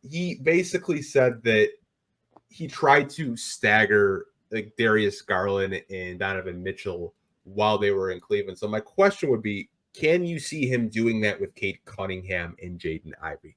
He basically said that he tried to stagger like Darius Garland and Donovan Mitchell while they were in Cleveland. So my question would be, can you see him doing that with Cade Cunningham and Jaden Ivey?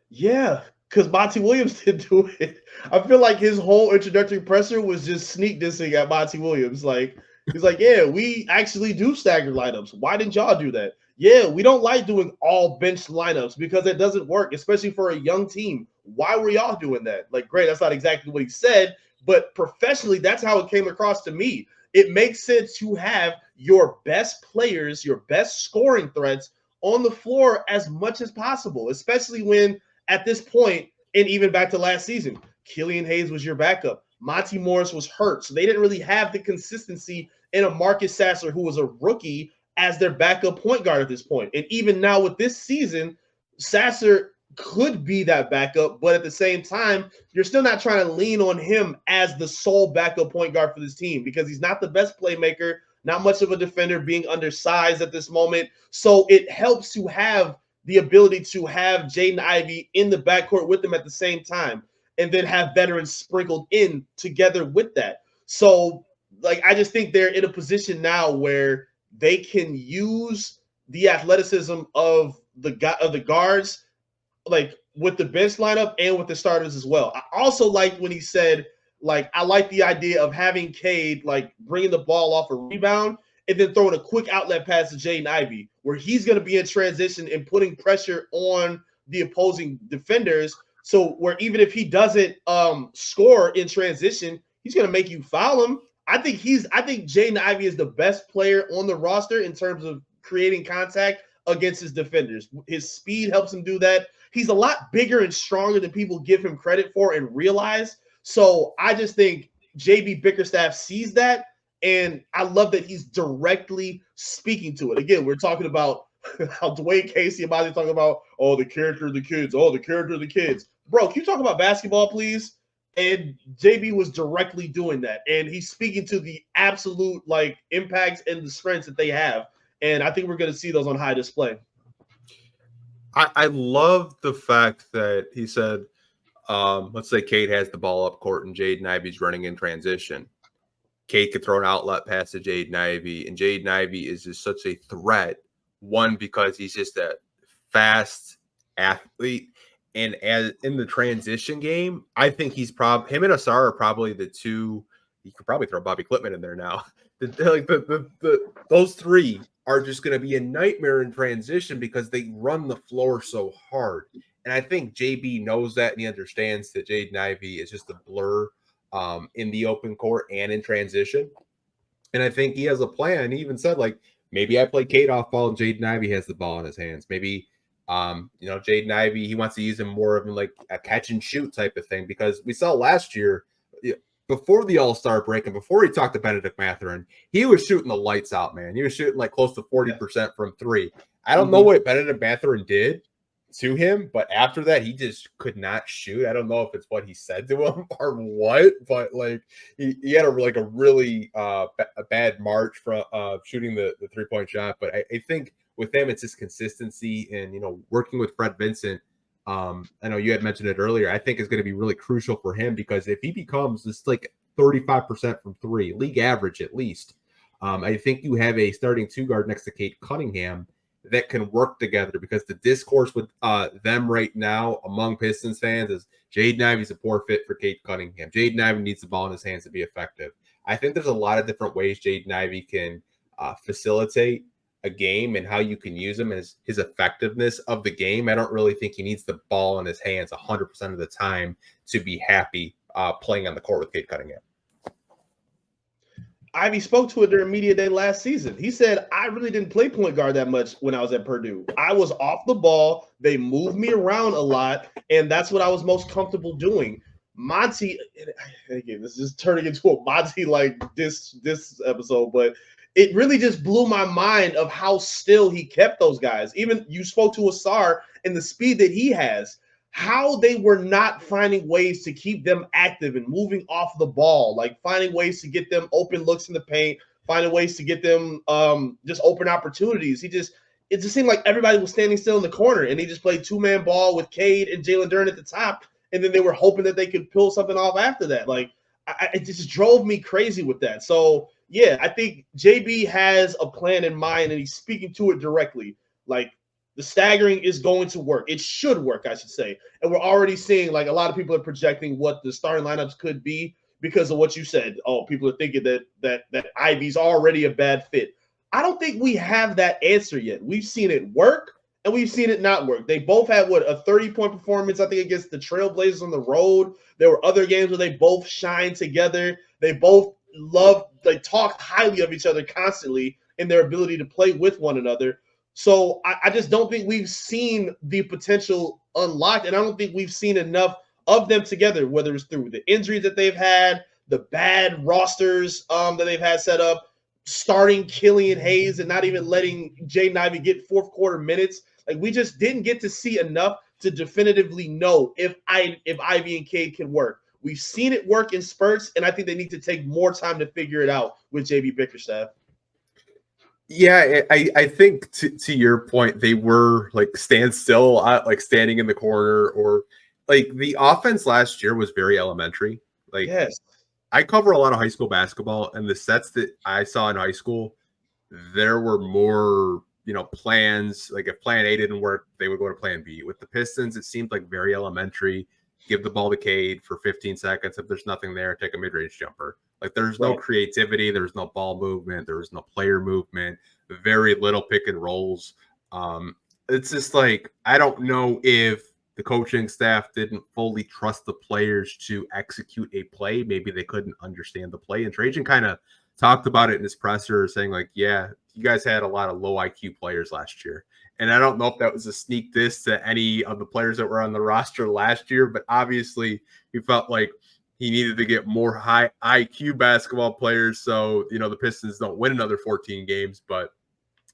Yeah, because Monty Williams didn't do it. I feel like his whole introductory presser was just sneak dissing at Monty Williams. Like, he's like, yeah, we actually do staggered lineups. Why didn't y'all do that? Yeah, we don't like doing all bench lineups because it doesn't work, especially for a young team. Why were y'all doing that? Like, great, that's not exactly what he said, but professionally, that's how it came across to me. It makes sense to have your best players, your best scoring threats on the floor as much as possible, especially when at this point, and even back to last season, Killian Hayes was your backup. Monty Morris was hurt, so they didn't really have the consistency in a Marcus Sasser, who was a rookie, as their backup point guard at this point. And even now with this season, Sasser could be that backup, but at the same time, you're still not trying to lean on him as the sole backup point guard for this team because he's not the best playmaker, not much of a defender, being undersized at this moment. So it helps to have the ability to have Jaden Ivey in the backcourt with them at the same time and then have veterans sprinkled in together with that. So, like, I just think they're in a position now where they can use the athleticism of the guards, like with the bench lineup and with the starters as well. I also like when he said, like, I like the idea of having Cade like bringing the ball off a rebound and then throwing a quick outlet pass to Jaden Ivey, where he's going to be in transition and putting pressure on the opposing defenders. So where even if he doesn't score in transition, he's going to make you foul him. I think Jaden Ivey is the best player on the roster in terms of creating contact against his defenders. His speed helps him do that. He's a lot bigger and stronger than people give him credit for and realize. So I just think JB Bickerstaff sees that, and I love that he's directly speaking to it. Again, we're talking about how Dwayne Casey and Bobby talking about, oh, the character of the kids. Oh, the character of the kids. Bro, can you talk about basketball, please? And JB was directly doing that. And he's speaking to the absolute like impacts and the strengths that they have. And I think we're going to see those on high display. I love the fact that he said, let's say Cade has the ball up court and Jaden Ivey's running in transition. Cade could throw an outlet pass to Jaden Ivey, and Jaden Ivey is just such a threat. One, because he's just a fast athlete, and as in the transition game, I think he's him and Asar are probably the two. You could probably throw Bobby Klippman in there now. Those three are just going to be a nightmare in transition because they run the floor so hard. And I think JB knows that, and he understands that Jaden Ivey is just a blur in the open court and in transition. And I think he has a plan. He even said, like, maybe I play Cade off ball and Jaden Ivey has the ball in his hands. Maybe, Jaden Ivey, he wants to use him more of like a catch and shoot type of thing, because we saw last year, before the All-Star break and before he talked to Benedict Mathurin, he was shooting the lights out, man. He was shooting like close to 40% from three. I don't know what Benedict Mathurin did to him, but after that, he just could not shoot. I don't know if it's what he said to him or what, but like he had a really bad March from shooting the 3-point shot. But I think with him, it's his consistency and, working with Fred Vincent. I know you had mentioned it earlier. I think is going to be really crucial for him, because if he becomes just like 35% from three, league average at least, I think you have a starting two guard next to Cade Cunningham that can work together, because the discourse with them right now among Pistons fans is Jaden Ivey's a poor fit for Cade Cunningham. Jaden Ivey needs the ball in his hands to be effective. I think there's a lot of different ways Jaden Ivey can facilitate a game and how you can use him as his effectiveness of the game. I don't really think he needs the ball in his hands 100% of the time to be happy playing on the court with Cade Cunningham. Ivy spoke to it during media day last season. He said, I really didn't play point guard that much when I was at Purdue. I was off the ball. They moved me around a lot, and that's what I was most comfortable doing. Monty, again, this is turning into a Monty like this episode, but it really just blew my mind of how still he kept those guys. Even you spoke to Asar and the speed that he has, how they were not finding ways to keep them active and moving off the ball, like finding ways to get them open looks in the paint, finding ways to get them just open opportunities. it just seemed like everybody was standing still in the corner, and he just played two-man ball with Cade and Jalen Duren at the top, and then they were hoping that they could pull something off after that. Like, it just drove me crazy with that. So, yeah, I think JB has a plan in mind, and he's speaking to it directly. Like, the staggering is going to work. It should work, I should say. And we're already seeing, like, a lot of people are projecting what the starting lineups could be because of what you said. Oh, people are thinking that Ivey's already a bad fit. I don't think we have that answer yet. We've seen it work, and we've seen it not work. They both had, a 30-point performance, I think, against the Trailblazers on the road. There were other games where they both shined together. They both talked highly of each other constantly in their ability to play with one another. So I just don't think we've seen the potential unlocked, and I don't think we've seen enough of them together, whether it's through the injuries that they've had, the bad rosters that they've had set up, starting Killian Hayes and not even letting Jaden Ivey get fourth quarter minutes. Like, we just didn't get to see enough to definitively know if Ivey and Cade can work. We've seen it work in spurts, and I think they need to take more time to figure it out with JB Bickerstaff. Yeah, I think to your point, they were like stand still, like standing in the corner, or like the offense last year was very elementary. Like, yes, I cover a lot of high school basketball, and the sets that I saw in high school, there were more, plans. Like, if plan A didn't work, they would go to plan B. With the Pistons, it seemed like very elementary. Give the ball to Cade for 15 seconds. If there's nothing there, take a mid-range jumper. Like, there's no creativity. There's no ball movement. There's no player movement. Very little pick and rolls. It's just like, I don't know if the coaching staff didn't fully trust the players to execute a play. Maybe they couldn't understand the play. And Trajan kind of talked about it in his presser, saying like, yeah, you guys had a lot of low IQ players last year. And I don't know if that was a sneak diss to any of the players that were on the roster last year, but obviously he felt like he needed to get more high IQ basketball players. So, the Pistons don't win another 14 games. But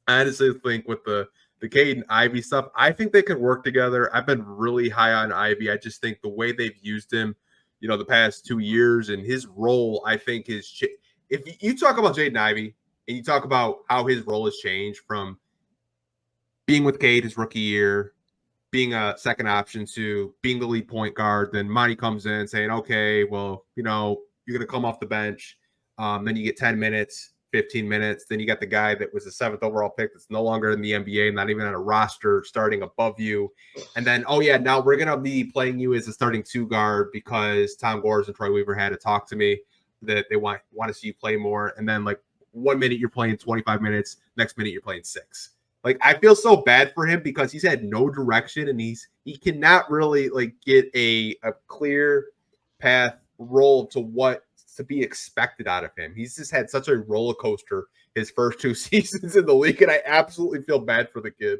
I honestly think with the Cade and Ivey stuff, I think they could work together. I've been really high on Ivey. I just think the way they've used him, the past 2 years, and his role, I think is, if you talk about Jaden Ivey and you talk about how his role has changed from being with Cade his rookie year, being a second option, to being the lead point guard, then Monty comes in saying, okay, well, you're going to come off the bench. Then you get 10 minutes, 15 minutes. Then you got the guy that was the 7th overall pick that's no longer in the NBA, not even on a roster, starting above you. And then, oh yeah, now we're going to be playing you as a starting 2 guard because Tom Gores and Troy Weaver had to talk to me that they want to see you play more. And then, like, 1 minute you're playing 25 minutes, next minute you're playing 6. Like, I feel so bad for him because he's had no direction, and he cannot really like get a clear path role to what to be expected out of him. He's just had such a roller coaster his first 2 seasons in the league, and I absolutely feel bad for the kid.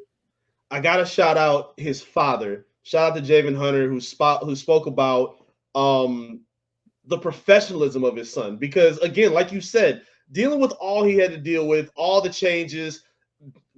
I gotta shout out his father. Shout out to Javen Hunter, who spoke about the professionalism of his son. Because again, like you said, dealing with all he had to deal with, all the changes,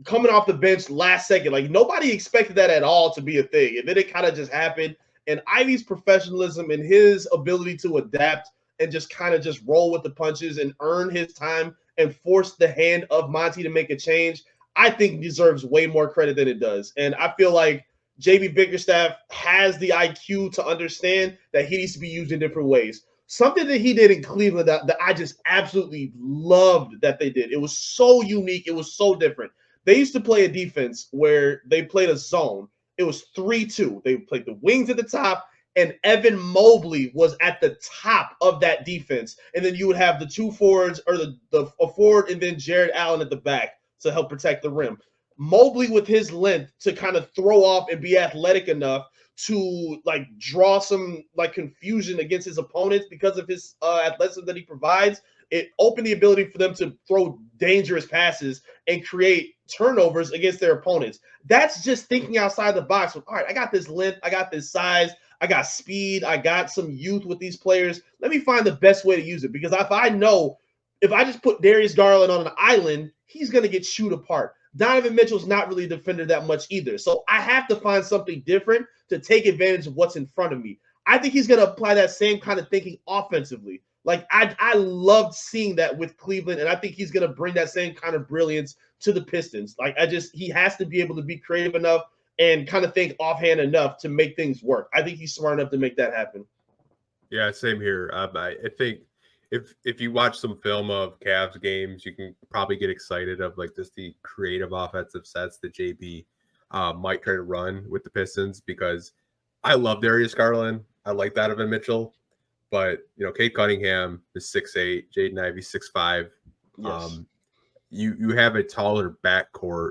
coming off the bench last second, like nobody expected that at all to be a thing. And then it kind of just happened. And Ivey's professionalism and his ability to adapt and just kind of just roll with the punches and earn his time and force the hand of Monty to make a change, I think deserves way more credit than it does. And I feel like JB Bickerstaff has the IQ to understand that he needs to be used in different ways. Something that he did in Cleveland that I just absolutely loved that they did. It was so unique. It was so different. They used to play a defense where they played a zone. It was 3-2. They played the wings at the top, and Evan Mobley was at the top of that defense. And then you would have the 2 forwards, or a forward, and then Jared Allen at the back to help protect the rim. Mobley, with his length, to kind of throw off and be athletic enough to like draw some like confusion against his opponents because of his athleticism that he provides. It opened the ability for them to throw dangerous passes and create turnovers against their opponents. That's just thinking outside the box. All right, I got this length, I got this size, I got speed, I got some youth with these players. Let me find the best way to use it, because if I just put Darius Garland on an island, he's going to get chewed apart. Donovan Mitchell's not really a defender that much either. So I have to find something different to take advantage of what's in front of me. I think he's going to apply that same kind of thinking offensively. Like I loved seeing that with Cleveland, and I think he's going to bring that same kind of brilliance to the Pistons. Like he has to be able to be creative enough and kind of think offhand enough to make things work. I think he's smart enough to make that happen. Yeah, same here. I think if you watch some film of Cavs games, you can probably get excited of like just the creative offensive sets that JB might try to run with the Pistons, because I love Darius Garland. I like Donovan Mitchell, but Cade Cunningham is 6'8", Jaden Ivey 6'5". Yes. You have a taller backcourt,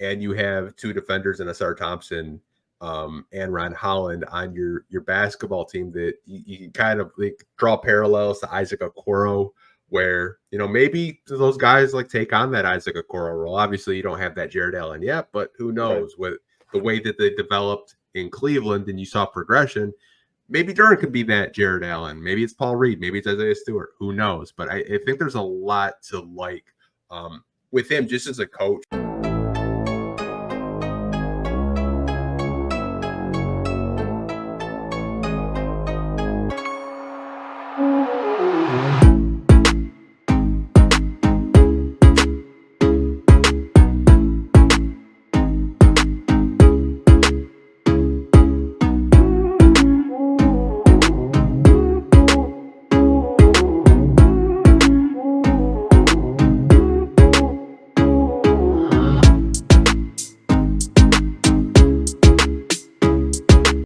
and you have two defenders in Asar Thompson and Ron Holland on your basketball team that you can kind of like draw parallels to Isaac Okoro, where maybe those guys like take on that Isaac Okoro role. Obviously, you don't have that Jared Allen yet, but who knows? With the way that they developed in Cleveland and you saw progression, maybe Durant could be that Jared Allen. Maybe it's Paul Reed. Maybe it's Isaiah Stewart. Who knows? But I think there's a lot to like with him just as a coach.